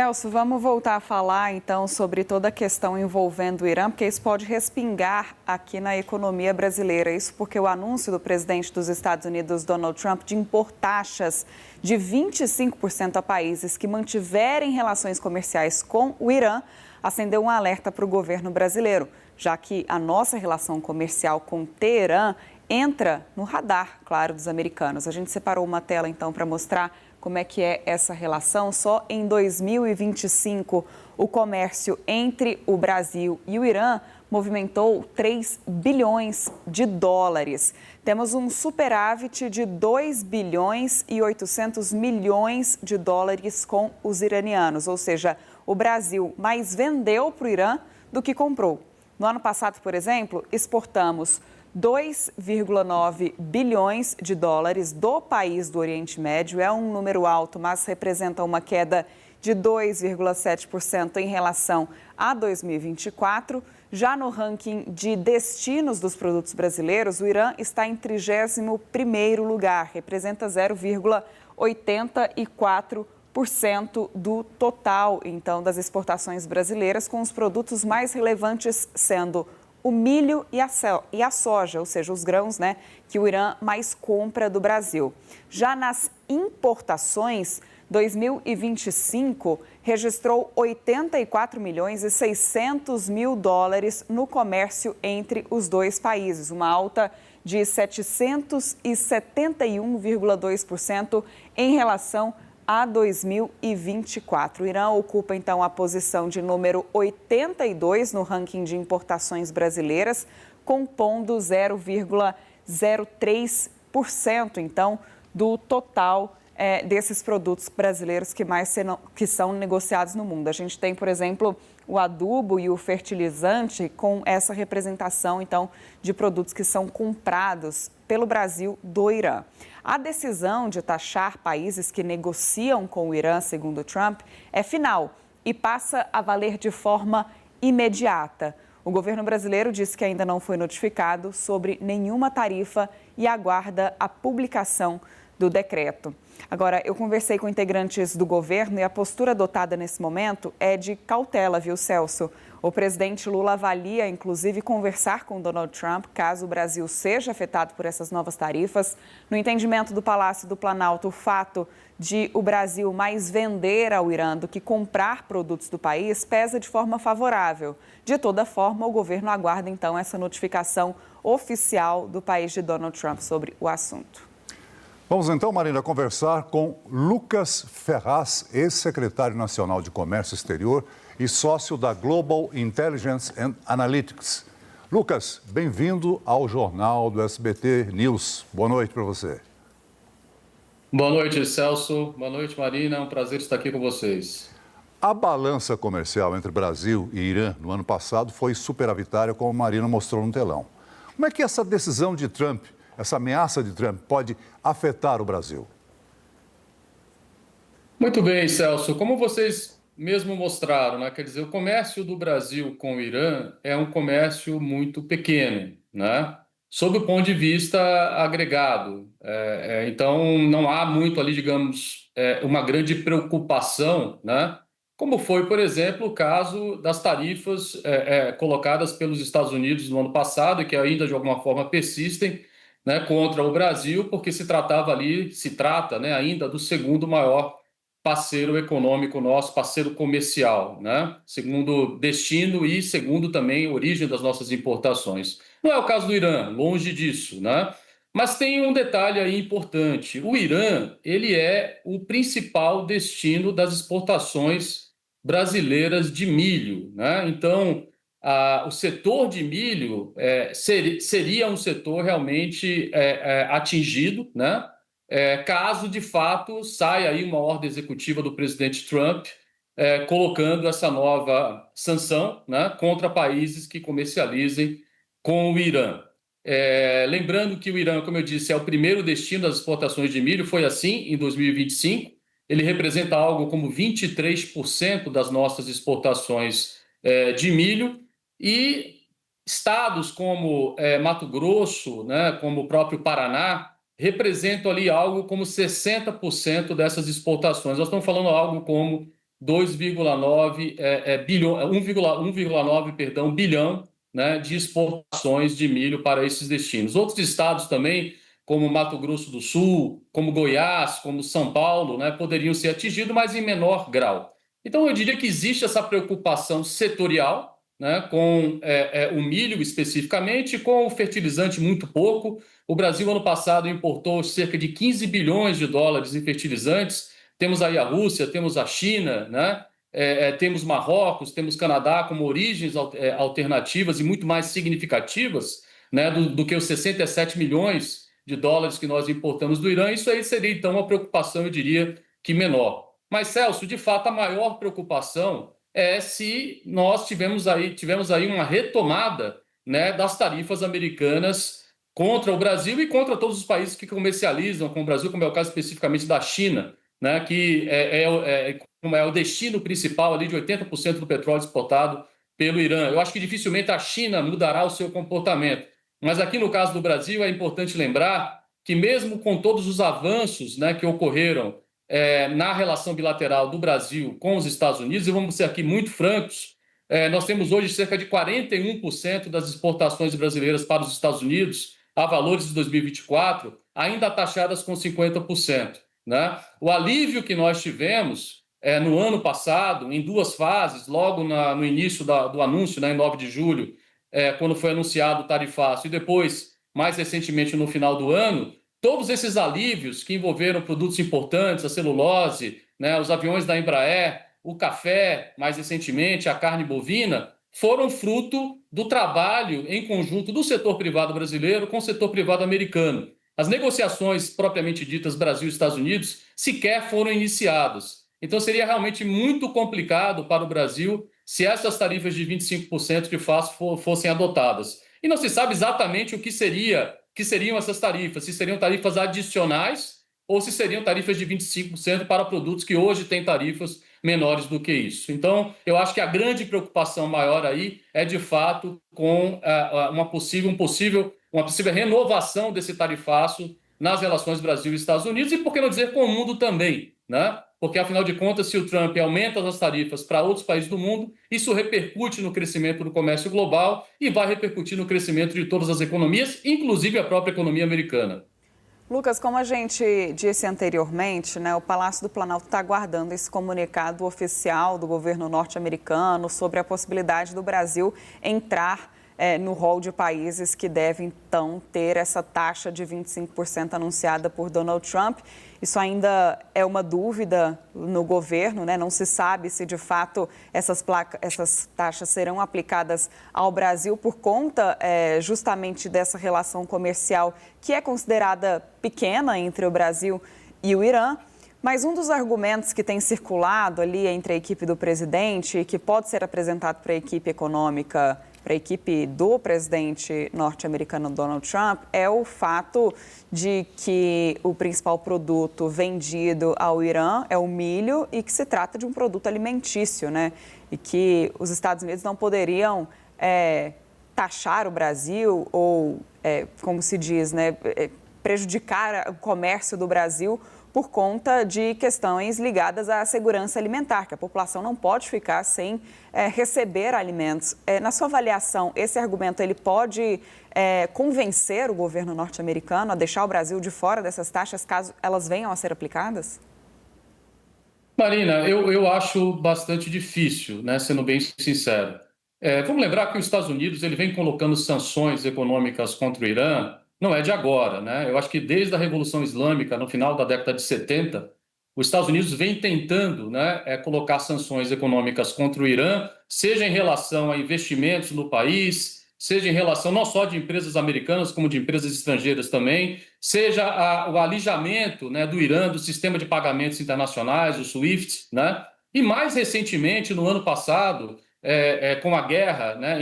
Elcio, vamos voltar a falar então sobre toda a questão envolvendo o Irã, porque isso pode respingar aqui na economia brasileira. Isso porque o anúncio do presidente dos Estados Unidos, Donald Trump, de impor taxas de 25% a países que mantiverem relações comerciais com o Irã, acendeu um alerta para o governo brasileiro, já que a nossa relação comercial com Teherã entra no radar, claro, dos americanos. A gente separou uma tela então para mostrar como é que é essa relação. Só em 2025, o comércio entre o Brasil e o Irã movimentou 3 bilhões de dólares. Temos um superávit de 2 bilhões e 800 milhões de dólares com os iranianos, ou seja, o Brasil mais vendeu para o Irã do que comprou. No ano passado, por exemplo, exportamos 2,9 bilhões de dólares do país do Oriente Médio. É um número alto, mas representa uma queda de 2,7% em relação a 2024. Já no ranking de destinos dos produtos brasileiros, o Irã está em 31º lugar, representa 0,84% do total, então, das exportações brasileiras, com os produtos mais relevantes sendo o milho e a soja, ou seja, os grãos, né, que o Irã mais compra do Brasil. Já nas importações, 2025 registrou 84 milhões e 600 mil dólares no comércio entre os dois países, uma alta de 771,2% em relação a 2024. O Irã ocupa, então, a posição de número 82 no ranking de importações brasileiras, compondo 0,03%, então, do total desses produtos brasileiros que são negociados no mundo. A gente tem, por exemplo, o adubo e o fertilizante com essa representação, então, de produtos que são comprados pelo Brasil do Irã. A decisão de taxar países que negociam com o Irã, segundo Trump, é final e passa a valer de forma imediata. O governo brasileiro disse que ainda não foi notificado sobre nenhuma tarifa e aguarda a publicação do decreto. Agora, eu conversei com integrantes do governo e a postura adotada nesse momento é de cautela, viu, Celso? O presidente Lula avalia, inclusive, conversar com Donald Trump caso o Brasil seja afetado por essas novas tarifas. No entendimento do Palácio do Planalto, o fato de o Brasil mais vender ao Irã do que comprar produtos do país pesa de forma favorável. De toda forma, o governo aguarda, então, essa notificação oficial do país de Donald Trump sobre o assunto. Vamos então, Marina, conversar com Lucas Ferraz, ex-secretário nacional de Comércio Exterior e sócio da Global Intelligence and Analytics. Lucas, bem-vindo ao Jornal do SBT News. Boa noite para você. Boa noite, Celso. Boa noite, Marina. É um prazer estar aqui com vocês. A balança comercial entre Brasil e Irã no ano passado foi superavitária, como a Marina mostrou no telão. Como é que essa decisão de Trump, essa ameaça de Trump, pode afetar o Brasil? Muito bem, Celso. Como vocês mesmo mostraram, né? Quer dizer, o comércio do Brasil com o Irã é um comércio muito pequeno, né? Sob o ponto de vista agregado. Então, não há muito ali, digamos, uma grande preocupação, né? Como foi, por exemplo, o caso das tarifas colocadas pelos Estados Unidos no ano passado, e que ainda de alguma forma persistem, né, contra o Brasil, porque se trata, né, ainda do segundo maior parceiro econômico nosso, parceiro comercial, né? Segundo destino e segundo também origem das nossas importações. Não é o caso do Irã, longe disso, né? Mas tem um detalhe aí importante. O Irã, ele é o principal destino das exportações brasileiras de milho, né? Então, o setor de milho seria um setor realmente atingido, né? Caso de fato saia aí uma ordem executiva do presidente Trump colocando essa nova sanção, né, contra países que comercializem com o Irã. Lembrando que o Irã, como eu disse, é o primeiro destino das exportações de milho, foi assim em 2025, ele representa algo como 23% das nossas exportações de milho, e estados como Mato Grosso, né, como o próprio Paraná, representam ali algo como 60% dessas exportações. Nós estamos falando algo como 2,9 bilhão, 1,9, perdão, bilhão, né, de exportações de milho para esses destinos. Outros estados também, como Mato Grosso do Sul, como Goiás, como São Paulo, né, poderiam ser atingidos, mas em menor grau. Então, eu diria que existe essa preocupação setorial, né, com o milho especificamente, com o fertilizante muito pouco. O Brasil, ano passado, importou cerca de 15 bilhões de dólares em fertilizantes. Temos aí a Rússia, temos a China, né? Temos Marrocos, temos Canadá como origens alternativas e muito mais significativas, né, do que os 67 milhões de dólares que nós importamos do Irã. Isso aí seria, então, uma preocupação, eu diria, que menor. Mas, Celso, de fato, a maior preocupação é se nós tivemos aí uma retomada, né, das tarifas americanas contra o Brasil e contra todos os países que comercializam com o Brasil, como é o caso especificamente da China, né, que como é o destino principal ali de 80% do petróleo exportado pelo Irã. Eu acho que dificilmente a China mudará o seu comportamento. Mas aqui no caso do Brasil é importante lembrar que mesmo com todos os avanços, né, que ocorreram na relação bilateral do Brasil com os Estados Unidos, e vamos ser aqui muito francos, nós temos hoje cerca de 41% das exportações brasileiras para os Estados Unidos a valores de 2024 ainda taxadas com 50%. Né? O alívio que nós tivemos no ano passado, em duas fases, logo no início do anúncio, né, em 9 de julho, quando foi anunciado o tarifaço, e depois, mais recentemente, no final do ano, todos esses alívios que envolveram produtos importantes, a celulose, né, os aviões da Embraer, o café, mais recentemente, a carne bovina, foram fruto do trabalho em conjunto do setor privado brasileiro com o setor privado americano. As negociações propriamente ditas Brasil e Estados Unidos sequer foram iniciadas. Então seria realmente muito complicado para o Brasil se essas tarifas de 25% de fato fossem adotadas. E não se sabe exatamente o que seriam essas tarifas, se seriam tarifas adicionais ou se seriam tarifas de 25% para produtos que hoje têm tarifas menores do que isso. Então, eu acho que a grande preocupação maior aí é, de fato, com uma possível renovação desse tarifaço nas relações Brasil e Estados Unidos e, por que não dizer, com o mundo também, né? Porque, afinal de contas, se o Trump aumenta as tarifas para outros países do mundo, isso repercute no crescimento do comércio global e vai repercutir no crescimento de todas as economias, inclusive a própria economia americana. Lucas, como a gente disse anteriormente, né, o Palácio do Planalto está aguardando esse comunicado oficial do governo norte-americano sobre a possibilidade do Brasil entrar no rol de países que devem, então, ter essa taxa de 25% anunciada por Donald Trump. Isso ainda é uma dúvida no governo, né? Não se sabe se, de fato, essas taxas serão aplicadas ao Brasil por conta justamente dessa relação comercial que é considerada pequena entre o Brasil e o Irã. Mas um dos argumentos que tem circulado ali entre a equipe do presidente e que pode ser apresentado para a equipe econômica, para a equipe do presidente norte-americano Donald Trump, é o fato de que o principal produto vendido ao Irã é o milho e que se trata de um produto alimentício, né? E que os Estados Unidos não poderiam taxar o Brasil ou, como se diz, né, prejudicar o comércio do Brasil por conta de questões ligadas à segurança alimentar, que a população não pode ficar sem receber alimentos. Na sua avaliação, esse argumento ele pode convencer o governo norte-americano a deixar o Brasil de fora dessas taxas, caso elas venham a ser aplicadas? Marina, eu acho bastante difícil, né, sendo bem sincero. Vamos lembrar que os Estados Unidos ele vem colocando sanções econômicas contra o Irã, não é de agora, né? Eu acho que desde a Revolução Islâmica, no final da década de 70, os Estados Unidos vem tentando, né, colocar sanções econômicas contra o Irã, seja em relação a investimentos no país, seja em relação não só de empresas americanas, como de empresas estrangeiras também, seja o alijamento, né, do Irã do sistema de pagamentos internacionais, o SWIFT, né? E mais recentemente, no ano passado, com a guerra, né,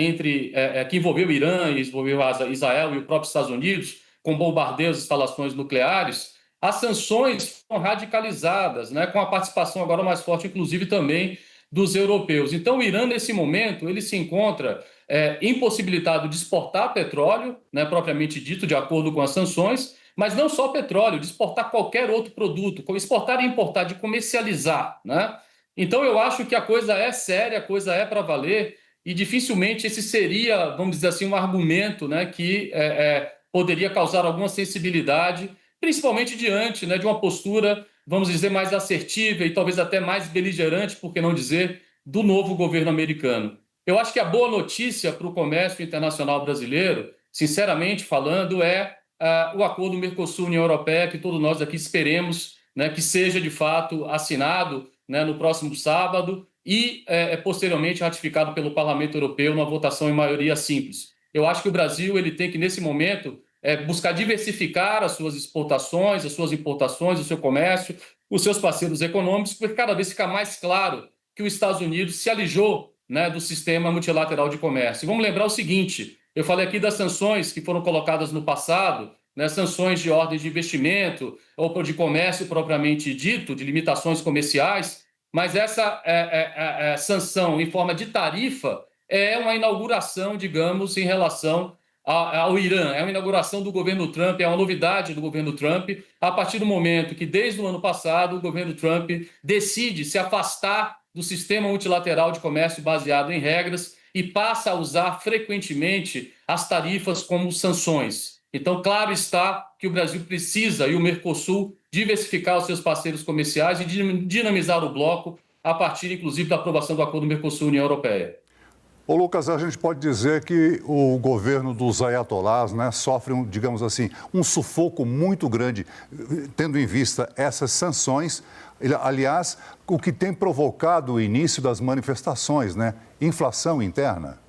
que envolveu o Irã e envolveu Israel e o próprio Estados Unidos, com bombardeios às instalações nucleares, as sanções foram radicalizadas, né, com a participação agora mais forte, inclusive também dos europeus. Então, o Irã, nesse momento, ele se encontra impossibilitado de exportar petróleo, né, propriamente dito, de acordo com as sanções, mas não só petróleo, de exportar qualquer outro produto, exportar e importar, de comercializar, né? Então, eu acho que a coisa é séria, a coisa é para valer, e dificilmente esse seria, vamos dizer assim, um argumento, né, que poderia causar alguma sensibilidade, principalmente diante, né, de uma postura, vamos dizer, mais assertiva e talvez até mais beligerante, por que não dizer, do novo governo americano. Eu acho que a boa notícia para o comércio internacional brasileiro, sinceramente falando, é o acordo Mercosul-União Europeia, que todos nós aqui esperemos, né, que seja de fato assinado, né, no próximo sábado e posteriormente ratificado pelo Parlamento Europeu numa votação em maioria simples. Eu acho que o Brasil ele tem que, nesse momento, buscar diversificar as suas exportações, as suas importações, o seu comércio, os seus parceiros econômicos, porque cada vez fica mais claro que os Estados Unidos se alijou, né, do sistema multilateral de comércio. E vamos lembrar o seguinte, eu falei aqui das sanções que foram colocadas no passado, né, sanções de ordem de investimento ou de comércio propriamente dito, de limitações comerciais, mas essa sanção em forma de tarifa é uma inauguração, digamos, em relação ao Irã. É uma inauguração do governo Trump, é uma novidade do governo Trump, a partir do momento que, desde o ano passado, o governo Trump decide se afastar do sistema multilateral de comércio baseado em regras e passa a usar frequentemente as tarifas como sanções. Então, claro está que o Brasil precisa, e o Mercosul, diversificar os seus parceiros comerciais e dinamizar o bloco a partir, inclusive, da aprovação do acordo Mercosul-União Europeia. Ô Lucas, a gente pode dizer que o governo dos ayatolás, né, sofre, digamos assim, um sufoco muito grande, tendo em vista essas sanções. Aliás, o que tem provocado o início das manifestações, né? Inflação interna.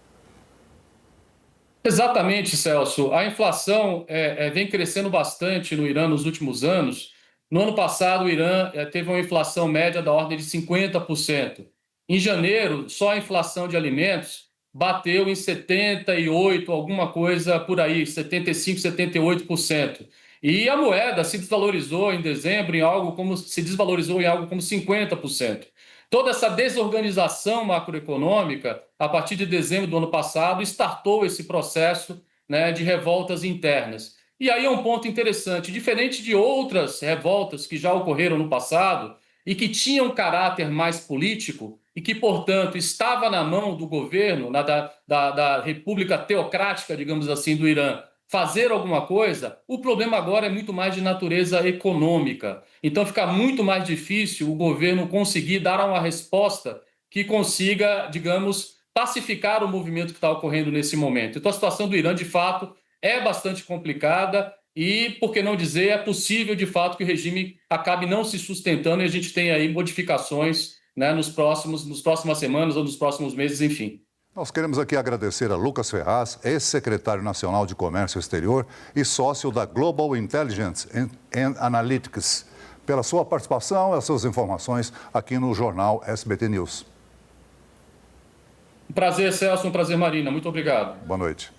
Exatamente, Celso. A inflação vem crescendo bastante no Irã nos últimos anos. No ano passado, o Irã teve uma inflação média da ordem de 50%. Em janeiro, só a inflação de alimentos bateu em 78%, alguma coisa por aí, 75%, 78%. E a moeda se desvalorizou em dezembro em algo como 50%. Toda essa desorganização macroeconômica, a partir de dezembro do ano passado, startou esse processo, né, de revoltas internas. E aí é um ponto interessante, diferente de outras revoltas que já ocorreram no passado e que tinham caráter mais político e que, portanto, estava na mão do governo, da República Teocrática, digamos assim, do Irã, fazer alguma coisa, o problema agora é muito mais de natureza econômica. Então fica muito mais difícil o governo conseguir dar uma resposta que consiga, digamos, pacificar o movimento que está ocorrendo nesse momento. Então a situação do Irã, de fato, é bastante complicada e, por que não dizer, é possível, de fato, que o regime acabe não se sustentando e a gente tenha aí modificações, né, nas próximas semanas ou nos próximos meses, enfim. Nós queremos aqui agradecer a Lucas Ferraz, ex-secretário nacional de Comércio Exterior e sócio da Global Intelligence and Analytics, pela sua participação e as suas informações aqui no Jornal SBT News. Um prazer, Celso, um prazer, Marina. Muito obrigado. Boa noite.